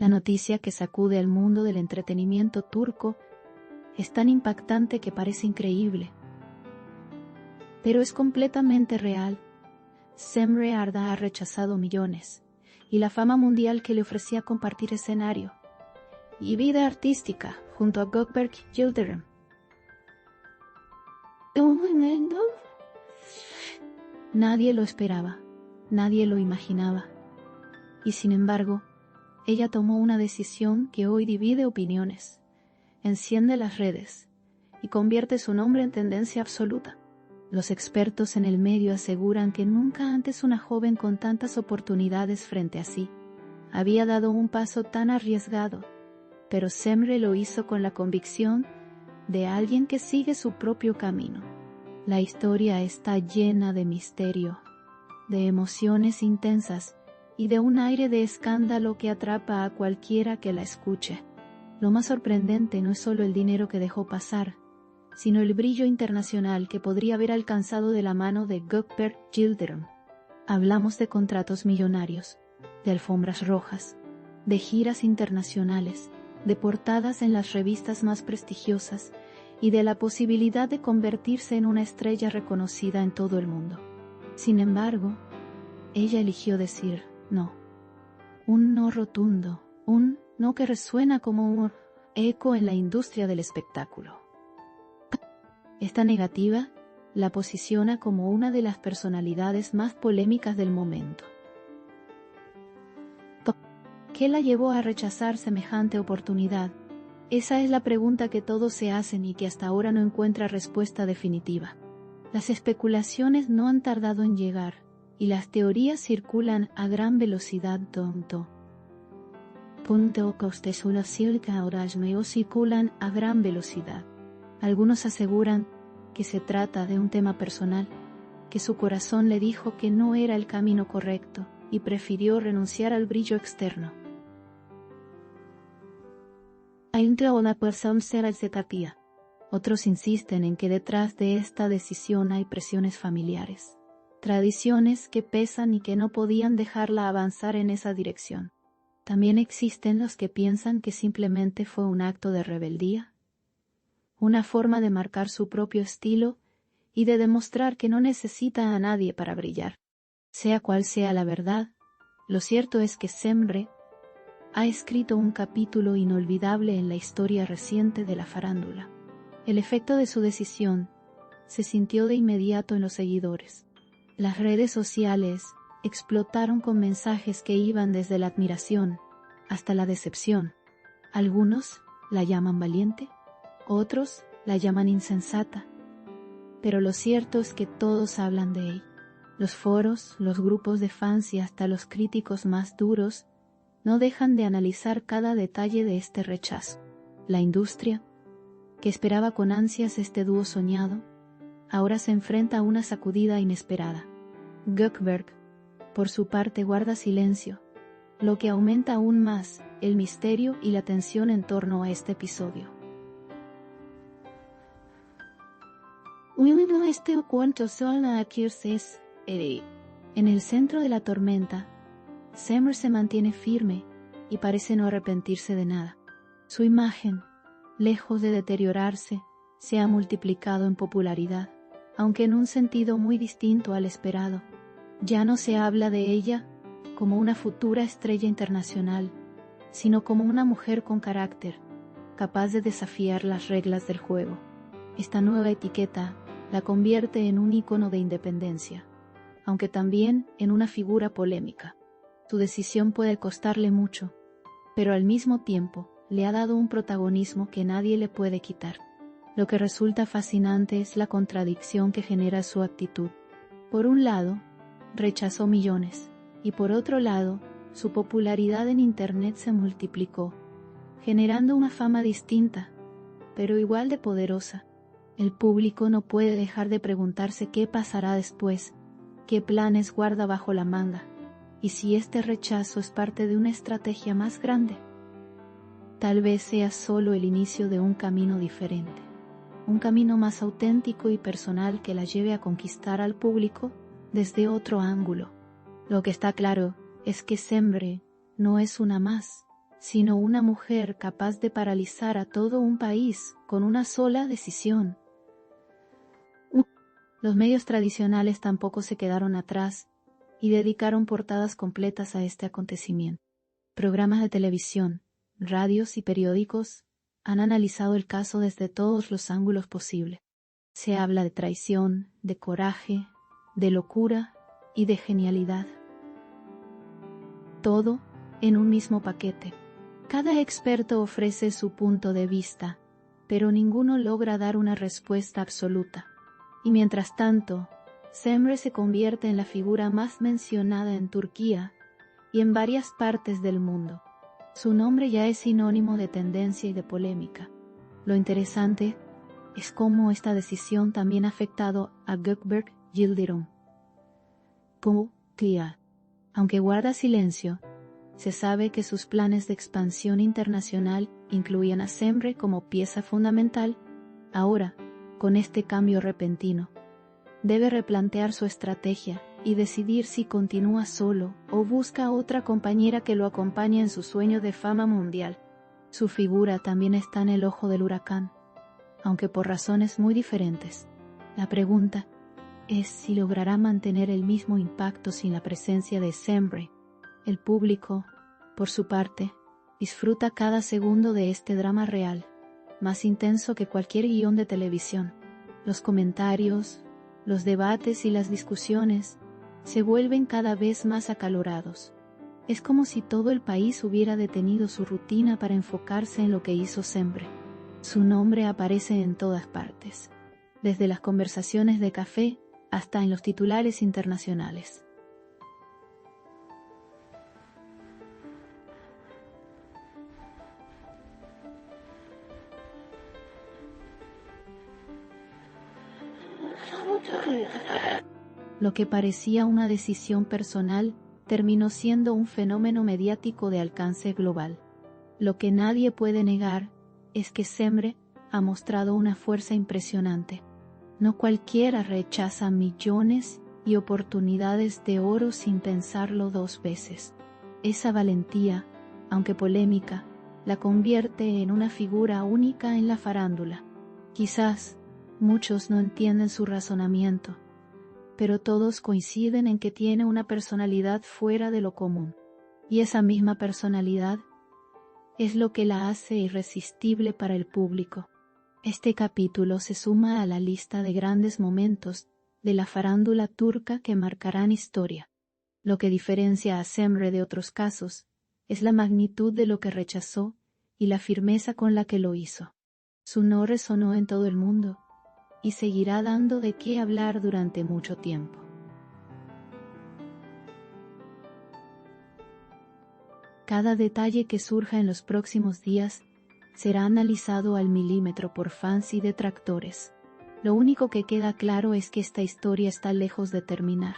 La noticia que sacude al mundo del entretenimiento turco es tan impactante que parece increíble. Pero es completamente real. Semre Arda ha rechazado millones, y la fama mundial que le ofrecía compartir escenario y vida artística junto a Gökberk Yildirim. Nadie lo esperaba, nadie lo imaginaba. Y sin embargo, ella tomó una decisión que hoy divide opiniones, enciende las redes y convierte su nombre en tendencia absoluta. Los expertos en el medio aseguran que nunca antes una joven con tantas oportunidades frente a sí había dado un paso tan arriesgado, pero Semre lo hizo con la convicción de alguien que sigue su propio camino. La historia está llena de misterio, de emociones intensas y de un aire de escándalo que atrapa a cualquiera que la escuche. Lo más sorprendente no es solo el dinero que dejó pasar, sino el brillo internacional que podría haber alcanzado de la mano de Gökberk Yildirim. Hablamos de contratos millonarios, de alfombras rojas, de giras internacionales, de portadas en las revistas más prestigiosas y de la posibilidad de convertirse en una estrella reconocida en todo el mundo. Sin embargo, ella eligió decir no. Un no rotundo, un no que resuena como un eco en la industria del espectáculo. Esta negativa la posiciona como una de las personalidades más polémicas del momento. ¿Qué la llevó a rechazar semejante oportunidad? Esa es la pregunta que todos se hacen y que hasta ahora no encuentra respuesta definitiva. Las especulaciones no han tardado en llegar, y las teorías circulan a gran velocidad. Circulan a gran velocidad. Algunos aseguran que se trata de un tema personal, que su corazón le dijo que no era el camino correcto y prefirió renunciar al brillo externo. Otros insisten en que detrás de esta decisión hay presiones familiares, tradiciones que pesan y que no podían dejarla avanzar en esa dirección. También existen los que piensan que simplemente fue un acto de rebeldía, una forma de marcar su propio estilo y de demostrar que no necesita a nadie para brillar. Sea cual sea la verdad, lo cierto es que Semre ha escrito un capítulo inolvidable en la historia reciente de la farándula. El efecto de su decisión se sintió de inmediato en los seguidores. Las redes sociales explotaron con mensajes que iban desde la admiración hasta la decepción. Algunos la llaman valiente, otros la llaman insensata, pero lo cierto es que todos hablan de ella. Los foros, los grupos de fans y hasta los críticos más duros no dejan de analizar cada detalle de este rechazo. La industria, que esperaba con ansias este dúo soñado, ahora se enfrenta a una sacudida inesperada. Gökberk, por su parte, guarda silencio, lo que aumenta aún más el misterio y la tensión en torno a este episodio. En el centro de la tormenta, Semre se mantiene firme y parece no arrepentirse de nada. Su imagen, lejos de deteriorarse, se ha multiplicado en popularidad, aunque en un sentido muy distinto al esperado. Ya no se habla de ella como una futura estrella internacional, sino como una mujer con carácter, capaz de desafiar las reglas del juego. Esta nueva etiqueta la convierte en un ícono de independencia, aunque también en una figura polémica. Su decisión puede costarle mucho, pero al mismo tiempo le ha dado un protagonismo que nadie le puede quitar. Lo que resulta fascinante es la contradicción que genera su actitud. Por un lado, rechazó millones, y por otro lado, su popularidad en Internet se multiplicó, generando una fama distinta, pero igual de poderosa. El público no puede dejar de preguntarse qué pasará después, qué planes guarda bajo la manga, y si este rechazo es parte de una estrategia más grande. Tal vez sea solo el inicio de un camino diferente, un camino más auténtico y personal que la lleve a conquistar al público desde otro ángulo. Lo que está claro es que Semre no es una más, sino una mujer capaz de paralizar a todo un país con una sola decisión. Los medios tradicionales tampoco se quedaron atrás y dedicaron portadas completas a este acontecimiento. Programas de televisión, radios y periódicos han analizado el caso desde todos los ángulos posibles. Se habla de traición, de coraje, de locura y de genialidad. Todo en un mismo paquete. Cada experto ofrece su punto de vista, pero ninguno logra dar una respuesta absoluta. Y mientras tanto, Semre se convierte en la figura más mencionada en Turquía y en varias partes del mundo. Su nombre ya es sinónimo de tendencia y de polémica. Lo interesante es cómo esta decisión también ha afectado a Gökberk Yildirim. Aunque guarda silencio, se sabe que sus planes de expansión internacional incluían a Semre como pieza fundamental. Ahora, con este cambio repentino, debe replantear su estrategia y decidir si continúa solo o busca otra compañera que lo acompañe en su sueño de fama mundial. Su figura también está en el ojo del huracán, aunque por razones muy diferentes. La pregunta es si logrará mantener el mismo impacto sin la presencia de Semre. El público, por su parte, disfruta cada segundo de este drama real, más intenso que cualquier guión de televisión. Los comentarios, los debates y las discusiones se vuelven cada vez más acalorados. Es como si todo el país hubiera detenido su rutina para enfocarse en lo que hizo Semre. Su nombre aparece en todas partes, desde las conversaciones de café hasta en los titulares internacionales. Lo que parecía una decisión personal terminó siendo un fenómeno mediático de alcance global. Lo que nadie puede negar es que Semre ha mostrado una fuerza impresionante. No cualquiera rechaza millones y oportunidades de oro sin pensarlo dos veces. Esa valentía, aunque polémica, la convierte en una figura única en la farándula. Quizás muchos no entienden su razonamiento, pero todos coinciden en que tiene una personalidad fuera de lo común. Y esa misma personalidad es lo que la hace irresistible para el público. Este capítulo se suma a la lista de grandes momentos de la farándula turca que marcarán historia. Lo que diferencia a Semre de otros casos es la magnitud de lo que rechazó y la firmeza con la que lo hizo. Su no resonó en todo el mundo y seguirá dando de qué hablar durante mucho tiempo. Cada detalle que surja en los próximos días será analizado al milímetro por fans y detractores. Lo único que queda claro es que esta historia está lejos de terminar.